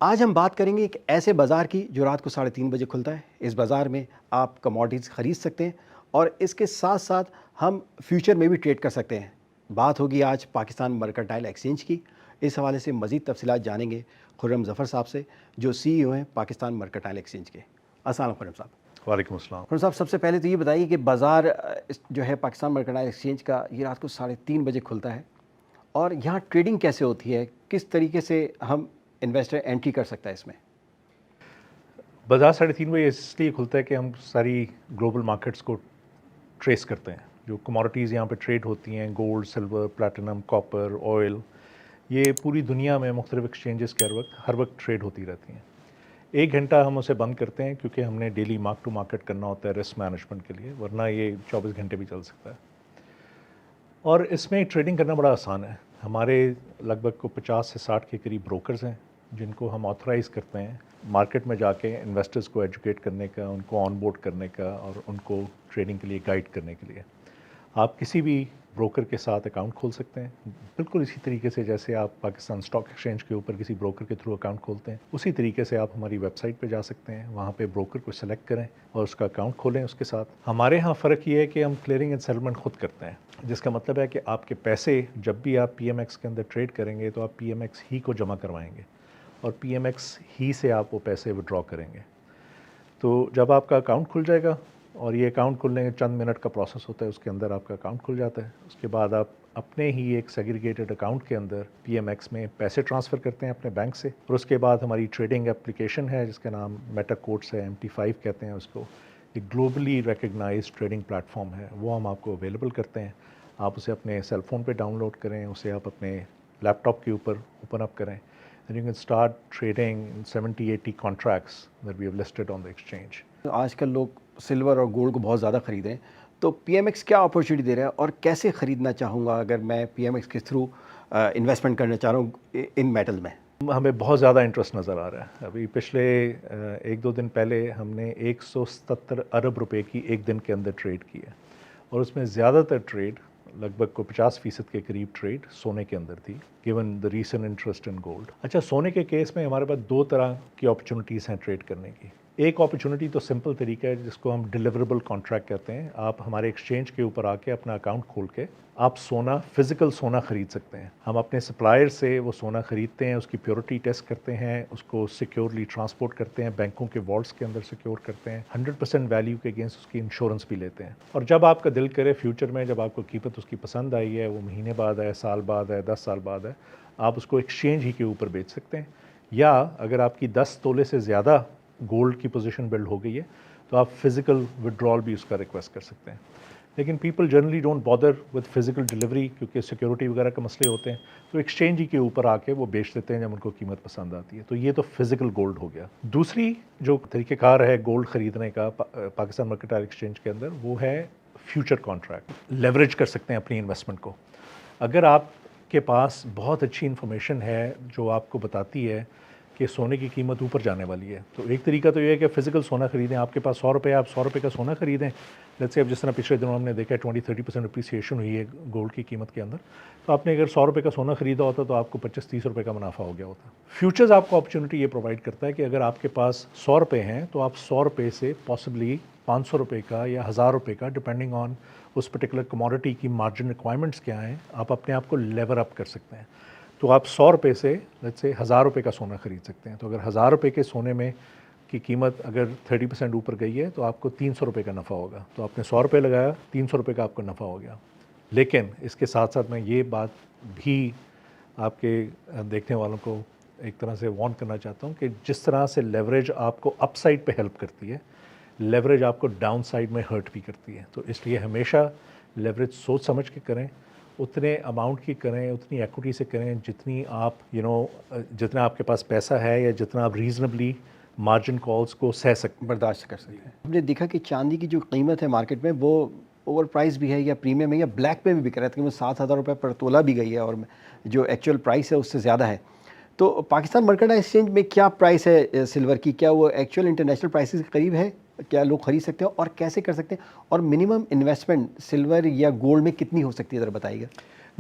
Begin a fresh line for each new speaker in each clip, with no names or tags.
آج ہم بات کریں گے ایک ایسے بازار کی جو رات کو 3:30 بجے کھلتا ہے۔ اس بازار میں آپ کموڈیٹیز خرید سکتے ہیں اور اس کے ساتھ ساتھ ہم فیوچر میں بھی ٹریڈ کر سکتے ہیں۔ بات ہوگی آج پاکستان مرکنٹائل ایکسچینج کی۔ اس حوالے سے مزید تفصیلات جانیں گے خرم ظفر صاحب سے، جو CEO ہیں پاکستان مرکنٹائل ایکسچینج کے۔ السلام علیکم خرم صاحب۔
وعلیکم السلام۔
خرم صاحب، سب سے پہلے تو یہ بتائیے کہ بازار جو ہے پاکستان مرکنٹائل ایکسچینج کا یہ رات کو 3:30 بجے کھلتا ہے، اور یہاں ٹریڈنگ کیسے ہوتی ہے؟ کس طریقے سے ہم انویسٹر انٹری کر سکتا ہے اس میں؟
بازار 3:30 بجے اس لیے کھلتا ہے کہ ہم ساری گلوبل مارکیٹس کو ٹریس کرتے ہیں۔ جو کموڈیٹیز یہاں پہ ٹریڈ ہوتی ہیں، gold, silver, platinum, copper, oil, یہ پوری دنیا میں مختلف ایکسچینجز کے ہر وقت ٹریڈ ہوتی رہتی ہیں۔ 1 گھنٹہ ہم اسے بند کرتے ہیں کیونکہ ہم نے ڈیلی مارک ٹو مارکیٹ کرنا ہوتا ہے رسک مینجمنٹ کے لیے، ورنہ یہ 24 گھنٹے بھی چل سکتا ہے۔ اور اس میں ٹریڈنگ کرنا بڑا آسان ہے۔ ہمارے لگ بھگ کو 50 سے 60 کے قریب بروکرز ہیں جن کو ہم آتھرائز کرتے ہیں مارکیٹ میں جا کے انویسٹرز کو ایجوکیٹ کرنے کا، ان کو آن بورڈ کرنے کا اور ان کو ٹریڈنگ کے لیے گائیڈ کرنے کے لیے۔ آپ کسی بھی بروکر کے ساتھ اکاؤنٹ کھول سکتے ہیں، بالکل اسی طریقے سے جیسے آپ پاکستان اسٹاک ایکسچینج کے اوپر کسی بروکر کے تھرو اکاؤنٹ کھولتے ہیں، اسی طریقے سے آپ ہماری ویب سائٹ پہ جا سکتے ہیں، وہاں پہ بروکر کو سلیکٹ کریں اور اس کا اکاؤنٹ کھولیں اس کے ساتھ۔ ہمارے ہاں فرق یہ ہے کہ ہم کلیئرنگ اینڈ سیٹلمنٹ خود کرتے ہیں، جس کا مطلب ہے کہ آپ کے پیسے جب بھی آپ PMX کے اندر ٹریڈ کریں گے تو آپ PMX ہی کو جمع کروائیں گے اور PMX ہی سے آپ وہ پیسے وڈرا کریں گے۔ تو جب آپ کا اکاؤنٹ کھل جائے گا، اور یہ اکاؤنٹ کھلنے کے چند منٹ کا پروسیس ہوتا ہے، اس کے اندر آپ کا اکاؤنٹ کھل جاتا ہے، اس کے بعد آپ اپنے ہی ایک سیگریگیٹڈ اکاؤنٹ کے اندر PMX میں پیسے ٹرانسفر کرتے ہیں اپنے بینک سے، اور اس کے بعد ہماری ٹریڈنگ اپلیکیشن ہے جس کا نام میٹا کوڈس ہے، MT5 کہتے ہیں اس کو، ایک globally recognized trading platform ہے، وہ ہم آپ کو اویلیبل کرتے ہیں۔ آپ اسے اپنے سیل فون پہ ڈاؤن لوڈ کریں، اسے آپ اپنے لیپ ٹاپ کے اوپر اوپن اپ کریں، and you can start trading 70-80 contracts that we have listed on the exchange.
آج کل لوگ سلور اور گولڈ کو بہت زیادہ خریدیں، تو PMX کیا اپورچونیٹی دے رہا ہے اور کیسے خریدنا چاہوں گا اگر میں PMX کے تھرو انویسٹمنٹ کرنا چاہ رہا ہوں ان میٹل میں؟
ہمیں بہت زیادہ انٹرسٹ نظر آ رہا ہے۔ ابھی پچھلے 1-2 دن پہلے ہم نے 177 ارب روپے کی ایک دن کے اندر ٹریڈ کی ہے، اور اس میں زیادہ تر ٹریڈ لگ بھگ کو 50% کے قریب ٹریڈ سونے کے اندر تھی، given the recent interest in gold. اچھا، سونے کے کیس میں ہمارے پاس 2 طرح کی اپرچونیٹیز ہیں ٹریڈ کرنے کی۔ ایک اپرچونیٹی تو سمپل طریقہ ہے جس کو ہم ڈیلیوریبل کانٹریکٹ کہتے ہیں۔ آپ ہمارے ایکسچینج کے اوپر آ کے اپنا اکاؤنٹ کھول کے آپ سونا، فزیکل سونا خرید سکتے ہیں۔ ہم اپنے سپلائر سے وہ سونا خریدتے ہیں، اس کی پیورٹی ٹیسٹ کرتے ہیں، اس کو سیکیورلی ٹرانسپورٹ کرتے ہیں، بینکوں کے والٹس کے اندر سیکیور کرتے ہیں، 100% ویلیو کے اگینسٹ اس کی انشورنس بھی لیتے ہیں۔ اور جب آپ کا دل کرے فیوچر میں، جب آپ کو قیمت اس کی پسند آئی ہے، وہ مہینے بعد ہے، سال بعد ہے، 10 سال بعد ہے، آپ اس کو ایکسچینج ہی کے اوپر بیچ سکتے ہیں۔ یا اگر آپ کی 10 تولے سے زیادہ گولڈ کی پوزیشن بلڈ ہو گئی ہے تو آپ فزیکل وڈرال بھی اس کا ریکویسٹ کر سکتے ہیں۔ لیکن people generally don't bother with physical delivery کیونکہ سیکیورٹی وغیرہ کے مسئلے ہوتے ہیں، تو ایکسچینج ہی کے اوپر آ کے وہ بیچ دیتے ہیں جب ان کو قیمت پسند آتی ہے۔ تو یہ تو فزیکل گولڈ ہو گیا۔ دوسری جو طریقہ کار ہے گولڈ خریدنے کا پاکستان مرکنٹائل ایکسچینج کے اندر، وہ ہے فیوچر کانٹریکٹ۔ لیوریج کر سکتے ہیں اپنی انویسٹمنٹ کو۔ اگر آپ کے پاس بہت اچھی انفارمیشن ہے جو آپ کو بتاتی ہے کہ سونے کی قیمت اوپر جانے والی ہے، تو ایک طریقہ تو یہ ہے کہ فزیکل سونا خریدیں۔ آپ کے پاس 100 روپے، آپ 100 روپے کا سونا خریدیں۔ لیٹس سے اب جس طرح پچھلے دنوں ہم نے دیکھا ہے 20-30% اپریسیشن ہوئی ہے گولڈ کی قیمت کے اندر، تو آپ نے اگر 100 روپے کا سونا خریدا ہوتا تو آپ کو 25-30 روپے کا منافع ہو گیا ہوتا۔ فیوچرز آپ کو اپرچونیٹی یہ پرووائڈ کرتا ہے کہ اگر آپ کے پاس 100 روپے ہیں تو آپ 100 روپے سے پاسبلی 500 روپے کا یا 1000 روپے کا، ڈپینڈنگ آن اس پرٹیکولر کموڈیٹی کی مارجن ریکوائرمنٹس کیا ہیں، آپ اپنے آپ کو لیور اپ کر سکتے ہیں۔ تو آپ 100 روپے سے لیٹس سے 1000 روپے کا سونا خرید سکتے ہیں۔ تو اگر 1000 روپے کے سونے میں کی قیمت اگر 30% اوپر گئی ہے تو آپ کو 300 روپے کا نفع ہوگا۔ تو آپ نے 100 روپے لگایا، 300 روپے کا آپ کو نفع ہو گیا۔ لیکن اس کے ساتھ ساتھ میں یہ بات بھی آپ کے دیکھنے والوں کو ایک طرح سے وارن کرنا چاہتا ہوں کہ جس طرح سے لیوریج آپ کو اپ سائڈ پہ ہیلپ کرتی ہے، لیوریج آپ کو ڈاؤن سائڈ میں ہرٹ بھی کرتی ہے۔ تو اس لیے ہمیشہ لیوریج سوچ سمجھ کے کریں، اتنے اماؤنٹ کی کریں، اتنی ایکوٹی سے کریں جتنی آپ جتنا آپ کے پاس پیسہ ہے یا جتنا آپ ریزنبلی مارجن کالز کو سہ سکتے،
برداشت کر سکتے ہیں۔ ہم نے دیکھا کہ چاندی کی جو قیمت ہے مارکیٹ میں وہ اوور پرائز بھی ہے یا پریمیم ہے یا بلیک پہ بھی بک رہا ہے، تقریباً 7,000 روپے پر تولہ بھی گئی ہے اور جو ایکچوئل پرائس ہے اس سے زیادہ ہے۔ تو پاکستان مرکنٹائل ایکسچینج میں کیا پرائس ہے سلور کی؟ کیا وہ ایکچوئل انٹرنیشنل پرائسز کے قریب ہے؟ کیا لوگ خرید سکتے ہیں اور کیسے کر سکتے ہیں؟ اور منیمم انویسٹمنٹ سلور یا گولڈ میں کتنی ہو سکتی ہے، ذرا بتائیے گا۔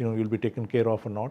you'll be taken care of or not।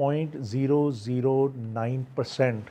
0.009%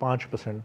5%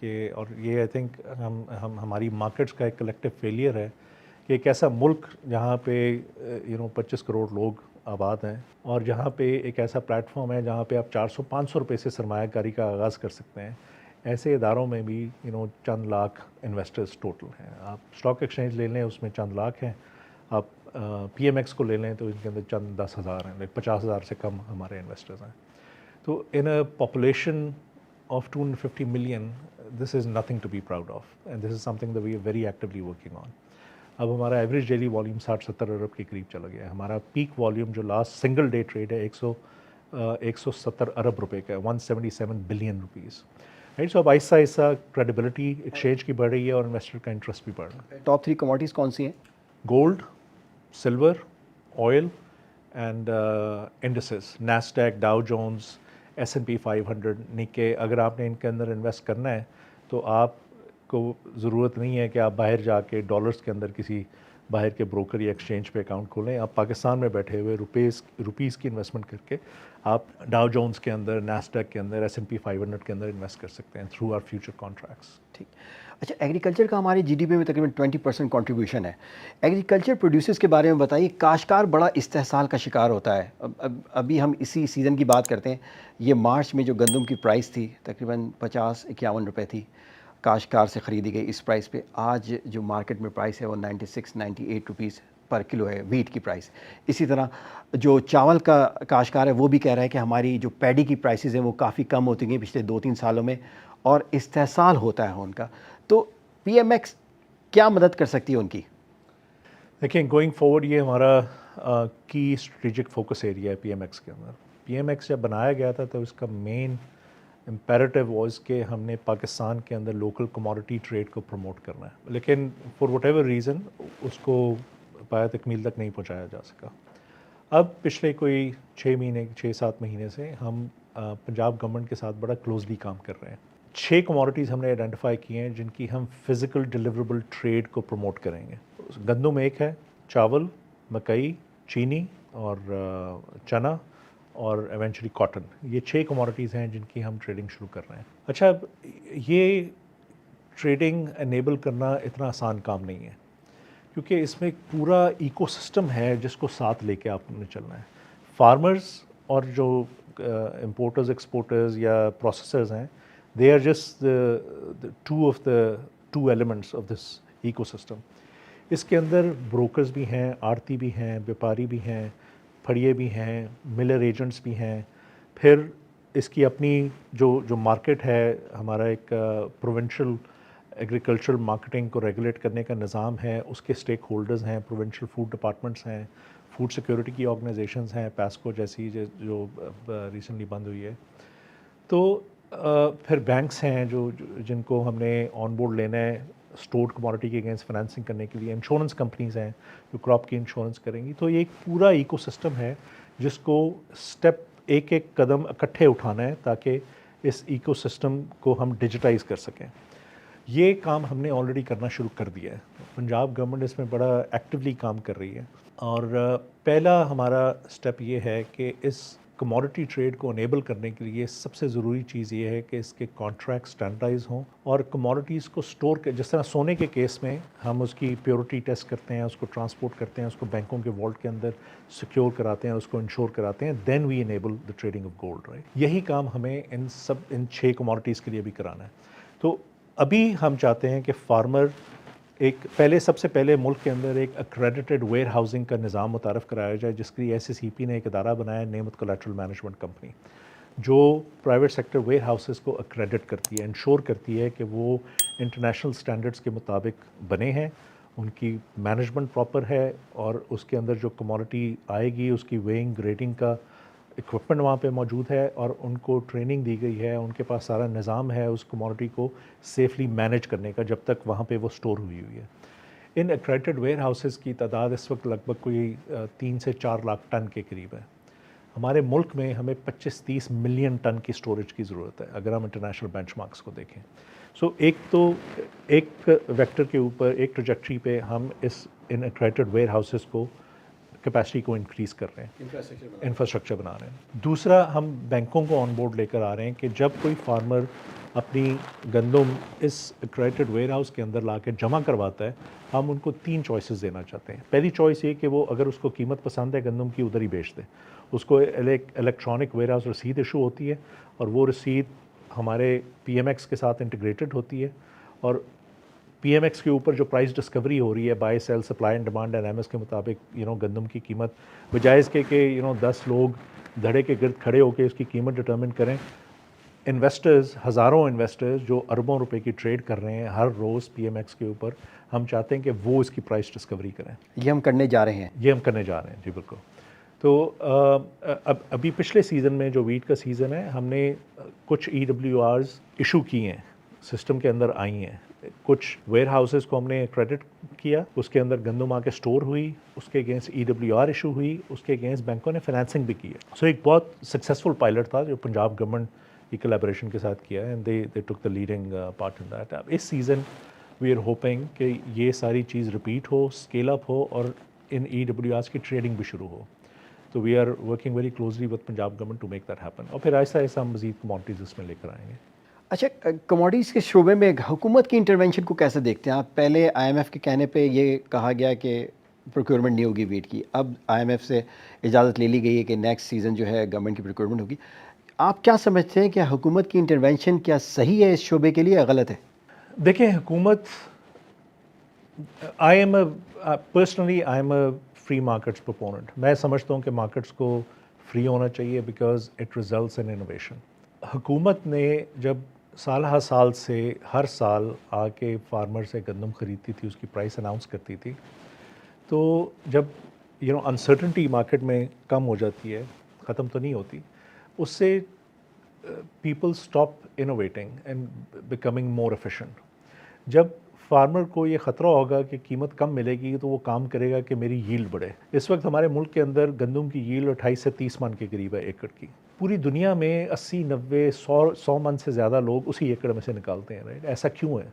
کہ اور یہ آئی تھنک ہماری مارکیٹس کا ایک کلیکٹیو فیلئر ہے کہ ایک ایسا ملک جہاں پہ 25 کروڑ لوگ آباد ہیں اور جہاں پہ ایک ایسا پلیٹ فارم ہے جہاں پہ آپ 400-500 روپے سے سرمایہ کاری کا آغاز کر سکتے ہیں. ایسے اداروں میں بھی چند لاکھ انویسٹرز ٹوٹل ہیں. آپ اسٹاک ایکسچینج لے لیں اس میں چند لاکھ ہیں, آپ پی ایم ایکس کو لے لیں تو ان کے اندر چند 10,000 ہیں, 50,000 سے کم ہمارے انویسٹرز ہیں. تو in a population of 250 million this is nothing to be proud of and this is something that we are very actually working on. اب ہمارا ایوریج ڈیلی والیوم 60-70 ارب کے قریب چلا گیا ہے. ہمارا پیک والیوم جو لاسٹ سنگل ڈے ٹریڈ ہے 170 ارب روپے کا ہے, 177 بلین روپیز. رائٹ, سو اب آہستہ آہستہ کریڈیبلٹی ایکسچینج کی بڑھ رہی ہے اور انویسٹر کا انٹرسٹ بھی بڑھ رہا ہے.
ٹاپ 3 کموڈیٹیز کون سی ہیں؟
Gold, silver, oil and indices, Nasdaq, Dow Jones, S&P 500, نکے. اگر آپ نے ان کے اندر انویسٹ کرنا ہے تو آپ کو ضرورت نہیں ہے کہ آپ باہر جا کے ڈالرز کے اندر کسی باہر کے بروکر یا ایکسچینج پہ اکاؤنٹ کھولیں. آپ پاکستان میں بیٹھے ہوئے روپیز کی انویسٹمنٹ کر کے آپ ڈاؤ جونز کے اندر, نیسڈیک کے اندر, S&P 500 کے اندر انویسٹ کر سکتے ہیں تھرو آر فیوچر کانٹریکٹس.
ٹھیک. اچھا, ایگریکلچر کا ہماری جی ڈی پی میں تقریباً 20% کنٹریبیوشن ہے. ایگریکلچر پروڈیوسرز کے بارے میں بتائیے. کاشتکار بڑا استحصال کا شکار ہوتا ہے. ابھی ہم اسی سیزن کی بات کرتے ہیں. یہ مارچ میں جو گندم کی پرائس تھی تقریباً 50-51 روپے تھی, کاشتکار سے خریدی گئی اس پرائس پہ. آج جو مارکیٹ میں پرائس ہے وہ 96-98 روپیز پر کلو ہے, ویٹ کی پرائس. اسی طرح جو چاول کا کاشتکار ہے وہ بھی کہہ رہا ہے کہ ہماری جو پیڈی کی پرائسز ہیں وہ کافی کم ہوتی گئی پچھلے 2-3 سالوں میں, اور استحصال ہوتا ہے ان کا. تو پی ایم ایکس کیا مدد کر سکتی ہے ان کی؟
دیکھیں, گوئنگ فارورڈ یہ ہمارا کی اسٹریٹجک فوکس ایریا ہے پی ایم ایکس کے اندر. پی ایم ایکس جب بنایا گیا تھا تو اس کا مین امپیریٹو واز کہ ہم نے پاکستان کے اندر لوکل کموڈٹی ٹریڈ کو پروموٹ کرنا ہے, لیکن فار وٹ ایور ریزن اس کو پایا تکمیل تک نہیں پہنچایا جا سکا. اب پچھلے کوئی 6-7 مہینے سے ہم پنجاب گورنمنٹ کے ساتھ بڑا کلوزلی کام کر رہے ہیں. 6 کموڈٹیز ہم نے آئیڈینٹیفائی کی ہیں جن کی ہم فزیکل ڈیلیوریبل ٹریڈ کو پروموٹ کریں گے. گندم ایک ہے, چاول, مکئی, چینی اور چنا اور ایونچولی کاٹن. یہ 6 کموڈٹیز ہیں جن کی ہم ٹریڈنگ شروع کر رہے ہیں. اچھا, یہ ٹریڈنگ انیبل کرنا اتنا آسان کام نہیں ہے کیونکہ اس میں ایک پورا ایکو سسٹم ہے جس کو ساتھ لے کے آپ نے چلنا ہے. فارمرز اور جو امپورٹرز ایکسپورٹرز یا پروسیسرز ہیں, they are just the two elements of this ecosystem. اس کے اندر بروکرز بھی ہیں, آڑتی بھی ہیں, بیپاری بھی ہیں, پھڑیے بھی ہیں, ملر ایجنٹس بھی ہیں. پھر اس کی اپنی جو مارکیٹ ہے, ہمارا ایک پروونشل ایگریکلچرل مارکیٹنگ کو ریگولیٹ کرنے کا نظام ہے, اس کے اسٹیک ہولڈرز ہیں, پروونشل فوڈ ڈپارٹمنٹس ہیں, فوڈ سیکورٹی کی آرگنائزیشنز ہیں, پیسکو جیسی جو ریسنٹلی بند ہوئی ہے. تو پھر بینکس ہیں جن کو ہم نے آن بورڈ لینا ہے اسٹورڈ کموڈٹی کے اگینسٹ فائنینسنگ کرنے کے لیے. انشورنس کمپنیز ہیں جو کراپ کی انشورنس کریں گی. تو یہ ایک پورا ایکو سسٹم ہے جس کو اسٹیپ ایک قدم اکٹھے اٹھانا ہے تاکہ اس ایکو سسٹم کو ہم ڈیجیٹائز کر سکیں. یہ کام ہم نے آلریڈی کرنا شروع کر دیا ہے. پنجاب گورنمنٹ اس میں بڑا ایکٹیولی کام کر رہی ہے. اور پہلا ہمارا اسٹیپ یہ ہے کہ اس کموڈٹی ٹریڈ کو انیبل کرنے کے لیے سب سے ضروری چیز یہ ہے کہ اس کے کانٹریکٹ اسٹینڈرڈائز ہوں اور کموڈٹیز کو اسٹور کر, جس طرح سونے کے کیس میں ہم اس کی پیورٹی ٹیسٹ کرتے ہیں, اس کو ٹرانسپورٹ کرتے ہیں, اس کو بینکوں کے والٹ کے اندر سیکیور کراتے ہیں, اس کو انشور کراتے ہیں, then we enable the trading of gold. Right, یہی کام ہمیں ان 6 کموڈٹیز کے لیے بھی کرانا ہے. تو ابھی ہم چاہتے ہیں کہ فارمر سب سے پہلے ملک کے اندر ایک اکریڈیٹڈ ویئر ہاؤسنگ کا نظام متعارف کرایا جائے, جس کے لیے SCCP نے ایک ادارہ بنایا ہے, نعمت کولیٹرل مینجمنٹ کمپنی, جو پرائیویٹ سیکٹر ویئر ہاؤسز کو اکریڈٹ کرتی ہے, انشور کرتی ہے کہ وہ انٹرنیشنل سٹینڈرڈس کے مطابق بنے ہیں, ان کی مینجمنٹ پراپر ہے, اور اس کے اندر جو کموڈٹی آئے گی اس کی ویئنگ گریڈنگ کا اکوپمنٹ وہاں پہ موجود ہے, اور ان کو ٹریننگ دی گئی ہے, ان کے پاس سارا نظام ہے اس کموڈٹی کو سیفلی مینیج کرنے کا جب تک وہاں پہ وہ سٹور ہوئی ہے. ان ایکریڈٹڈ ویئر ہاؤسز کی تعداد اس وقت لگ بھگ کوئی 3 سے 4 لاکھ ٹن کے قریب ہے. ہمارے ملک میں ہمیں 25-30 ملین ٹن کی سٹوریج کی ضرورت ہے اگر ہم انٹرنیشنل بینچ مارکس کو دیکھیں. سو ایک ویکٹر کے اوپر, ایک ٹریجیکٹری پہ ہم ان ایکریڈٹڈ ویئر ہاؤسز کو کیپیسٹی کو انکریز کر رہے ہیں, انفراسٹرکچر بنا رہے ہیں. دوسرا, ہم بینکوں کو آن بورڈ لے کر آ رہے ہیں کہ جب کوئی فارمر اپنی گندم اس کریڈٹ ویئر ہاؤس کے اندر لا کے جمع کرواتا ہے، ہم ان کو 3 چوائسیز دینا چاہتے ہیں. پہلی چوائس یہ کہ وہ اگر اس کو قیمت پسند ہے گندم کی ادھر ہی بیچ دے. اس کو الیکٹرانک ویئر ہاؤس رسید ایشو ہوتی ہے اور وہ رسید ہمارے پی ایم ایکس کے ساتھ انٹیگریٹڈ ہوتی ہے، اور پی ایم ایکس کے اوپر جو پرائز ڈسکوری ہو رہی ہے buy sell supply and demand and M S کے مطابق گندم کی قیمت بجائے اس کے کہ 10 لوگ دھڑے کے گرد کھڑے ہو کے اس کی قیمت ڈٹرمن کریں. انویسٹرز، ہزاروں انویسٹرز جو اربوں روپے کی ٹریڈ کر رہے ہیں ہر روز پی ایم ایکس کے اوپر، ہم چاہتے ہیں کہ وہ اس کی پرائس ڈسکوری کریں.
یہ ہم کرنے جا رہے ہیں.
یہ ہم کرنے جا رہے ہیں، جی بالکل. تو ابھی پچھلے سیزن میں جو ویٹ کا سیزن ہے، ہم نے کچھ ای ڈبلیو آرز ایشو کی ہیں، سسٹم کے اندر آئی ہیں. کچھ ویئر ہاؤسز کو ہم نے کریڈٹ کیا، اس کے اندر گندم آ کے اسٹور ہوئی، اس کے against E W R issue ہوئی، اس کے اگینسٹ بینکوں نے فائنینسنگ بھی کی ہے. سو ایک بہت سکسیزفل پائلٹ تھا جو پنجاب گورنمنٹ کی کلیبریشن کے ساتھ کیا ہے، and they took the leading part in that. اب اس سیزن وی آر ہوپنگ کہ یہ ساری چیز رپیٹ ہو، اسکیل اپ ہو، اور ان ای ڈبلیو آرس کی ٹریڈنگ بھی شروع ہو. تو we are working very closely with Punjab government to make that happen, اور پھر آہستہ آہستہ ہم مزید کموڈٹیز اس میں لے کر آئیں گے.
اچھا، کموڈیٹیز کے شعبے میں حکومت کی انٹرونشن کو کیسے دیکھتے ہیں آپ؟ پہلے آئی ایم ایف کے کہنے پہ یہ کہا گیا کہ پروکیورمنٹ نہیں ہوگی ویٹ کی، اب آئی ایم ایف سے اجازت لے لی گئی ہے کہ نیکسٹ سیزن جو ہے گورنمنٹ کی پروکیورمنٹ ہوگی. آپ کیا سمجھتے ہیں کہ حکومت کی انٹرونشن کیا صحیح ہے اس شعبے کے لیے یا غلط ہے؟
دیکھیں، حکومت، personally I am a free markets proponent. میں سمجھتا ہوں کہ مارکیٹس کو فری ہونا چاہیے because it results in innovation. حکومت نے جب سالہ سال سے ہر سال آ کے فارمر سے گندم خریدتی تھی، اس کی پرائس اناؤنس کرتی تھی، تو جب انسرٹنٹی مارکیٹ میں کم ہو جاتی ہے، ختم تو نہیں ہوتی، اس سے people stop innovating and becoming more efficient. جب فارمر کو یہ خطرہ ہوگا کہ قیمت کم ملے گی تو وہ کام کرے گا کہ میری ییلڈ بڑھے. اس وقت ہمارے ملک کے اندر گندم کی ییلڈ 28 سے 30 من کے قریب ہے ایکڑ کی. پوری دنیا میں 80، 90، 100 من سے زیادہ لوگ اسی ایکڑ میں سے نکالتے ہیں. رائٹ؟ ایسا کیوں ہے؟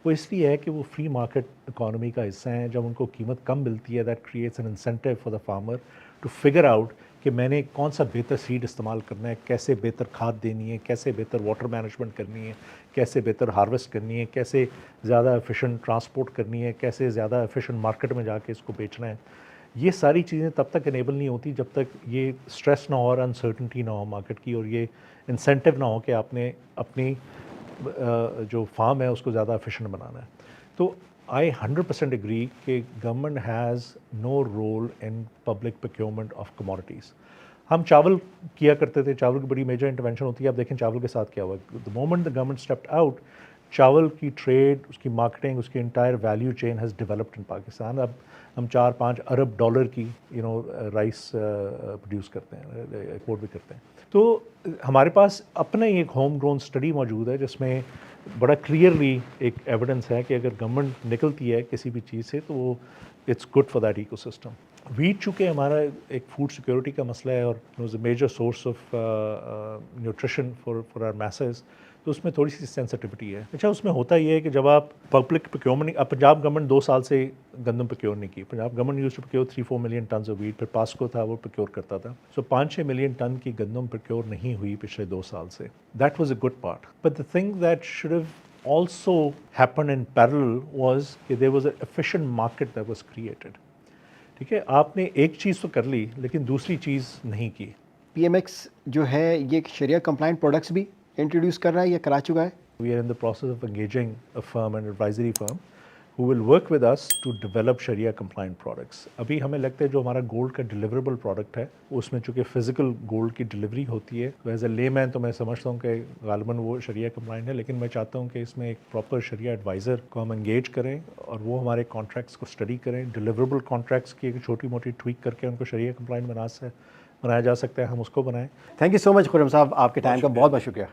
وہ اس لیے ہے کہ وہ فری مارکیٹ اکانومی کا حصہ ہیں. جب ان کو قیمت کم ملتی ہے، that creates an incentive for the farmer to figure out کہ میں نے کون سا بہتر سیڈ استعمال کرنا ہے، کیسے بہتر کھاد دینی ہے، کیسے بہتر واٹر مینجمنٹ کرنی ہے، کیسے بہتر ہارویسٹ کرنی ہے، کیسے زیادہ ایفیشینٹ ٹرانسپورٹ کرنی ہے، کیسے زیادہ ایفیشینٹ مارکیٹ میں جا کے اس کو بیچنا ہے. یہ ساری چیزیں تب تک انیبل نہیں ہوتی جب تک یہ اسٹریس نہ ہو اور انسرٹنٹی نہ ہو مارکیٹ کی، اور یہ انسینٹیو نہ ہو کہ آپ نے اپنی جو فارم ہے اس کو زیادہ ایفیشینٹ بنانا ہے. تو I 100% agree کہ government has no role in public procurement of commodities. ہم چاول کیا کرتے تھے، چاول کی بڑی میجر انٹرونشن ہوتی ہے. اب دیکھیں چاول کے ساتھ کیا ہوا. The moment the government stepped out, چاول کی ٹریڈ، اس کی مارکیٹنگ، اس کی entire value chain has developed in Pakistan. اب ہم 4-5 ارب ڈالر کی رائس پروڈیوس کرتے ہیں، ایکسپورٹ بھی کرتے ہیں. تو ہمارے پاس اپنا ہی ایک ہوم گرون اسٹڈی موجود ہے جس میں بڑا کلیئرلی ایک ایویڈنس ہے کہ اگر گورنمنٹ نکلتی ہے کسی بھی چیز سے تو وہ it's good for that ecosystem. Wheat چونکہ ہمارا ایک فوڈ سیکورٹی کا مسئلہ ہے اور was a major source of nutrition for our masses, تو اس میں تھوڑی سی سینسٹیوٹی ہے. اچھا، اس میں ہوتا یہ ہے کہ جب آپ پبلک پروکیورمنٹ، اب پنجاب گورنمنٹ 2 سال سے گندم پروکیور نہیں کی. Punjab government used to procure 3-4 million tons of wheat. پھر پاسکو تھا وہ پروکیور کرتا تھا. سو 5-6 ملین ٹن کی گندم پروکیور نہیں ہوئی پچھلے 2 سال سے. That was a good part. But the thing that should have also happened in parallel was کہ there was an efficient market that was created. ٹھیک ہے، آپ نے ایک چیز تو کر لی لیکن دوسری چیز نہیں کی.
پی ایم ایکس جو ہے یہ شریعہ کمپلائنٹ پروڈکٹس بھی انٹروڈیوس کر رہا ہے یا کرا چکا ہے؟
We are in the process of engaging a firm, an advisory firm, who will work with us to develop Sharia compliant products. ابھی ہمیں لگتا ہے جو ہمارا گولڈ کا ڈیلیوریبل پروڈکٹ ہے اس میں چونکہ فزیکل گولڈ کی ڈلیوری ہوتی ہے، تو ایز اے لے مین تو میں سمجھتا ہوں کہ غالباً وہ شریعہ کمپلائنٹ ہے، لیکن میں چاہتا ہوں کہ اس میں ایک پراپر شریعہ ایڈوائزر کو ہم انگیج کریں اور وہ ہمارے کانٹریکٹس کو اسٹڈی کریں. ڈیلیوریبل کانٹریکٹس کی ایک چھوٹی موٹی ٹویک کر کے ان کو شریعہ کمپلائنٹ بنایا جا سکتا ہے، ہم اس کو بنائیں.
تھینک یو سو مچ خرم صاحب، آپ کے ٹائم کا بہت بہت شکریہ.